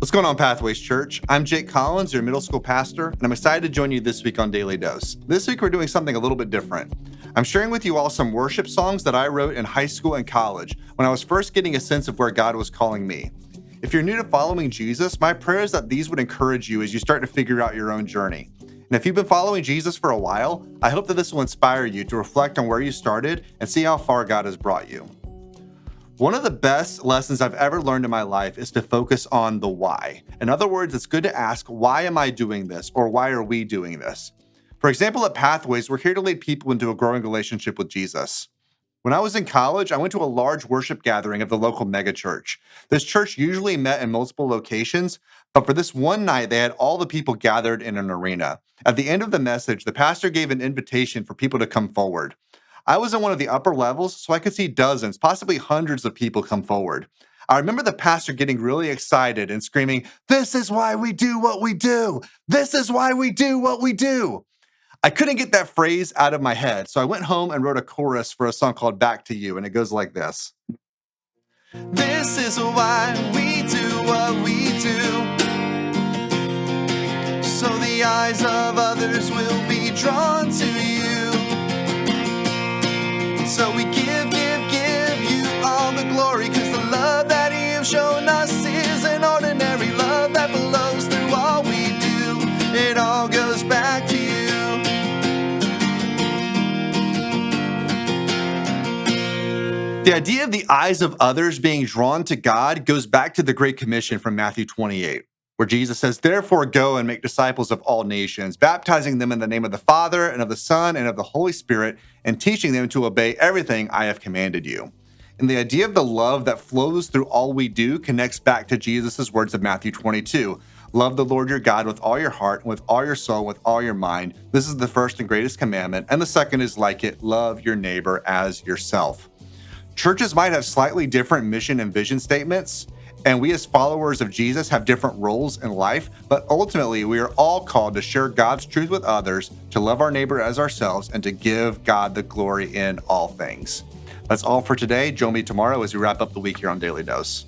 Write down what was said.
What's going on, Pathways Church? I'm Jake Collins, your middle school pastor, and I'm excited to join you this week on Daily Dose. This week, we're doing something a little bit different. I'm sharing with you all some worship songs that I wrote in high school and college when I was first getting a sense of where God was calling me. If you're new to following Jesus, my prayer is that these would encourage you as you start to figure out your own journey. And if you've been following Jesus for a while, I hope that this will inspire you to reflect on where you started and see how far God has brought you. One of the best lessons I've ever learned in my life is to focus on the why. In other words, it's good to ask, why am I doing this? Or why are we doing this? For example, at Pathways, we're here to lead people into a growing relationship with Jesus. When I was in college, I went to a large worship gathering of the local megachurch. This church usually met in multiple locations, but for this one night, they had all the people gathered in an arena. At the end of the message, the pastor gave an invitation for people to come forward. I was in one of the upper levels, so I could see dozens, possibly hundreds of people come forward. I remember the pastor getting really excited and screaming, "This is why we do what we do! This is why we do what we do!" I couldn't get that phrase out of my head, so I went home and wrote a chorus for a song called Back to You, and it goes like this. This is why we do what we do, so the eyes of others will be drawn to you. So we give you all the glory, cause the love that you've shown us is an ordinary love that flows through all we do. It all goes back to you. The idea of the eyes of others being drawn to God goes back to the Great Commission from Matthew 28, where Jesus says, "Therefore go and make disciples of all nations, baptizing them in the name of the Father and of the Son and of the Holy Spirit, and teaching them to obey everything I have commanded you." And the idea of the love that flows through all we do connects back to Jesus' words of Matthew 22. "Love the Lord your God with all your heart, and with all your soul, and with all your mind. This is the first and greatest commandment, and the second is like it, love your neighbor as yourself." Churches might have slightly different mission and vision statements, and we as followers of Jesus have different roles in life, but ultimately we are all called to share God's truth with others, to love our neighbor as ourselves, and to give God the glory in all things. That's all for today. Join me tomorrow as we wrap up the week here on Daily Dose.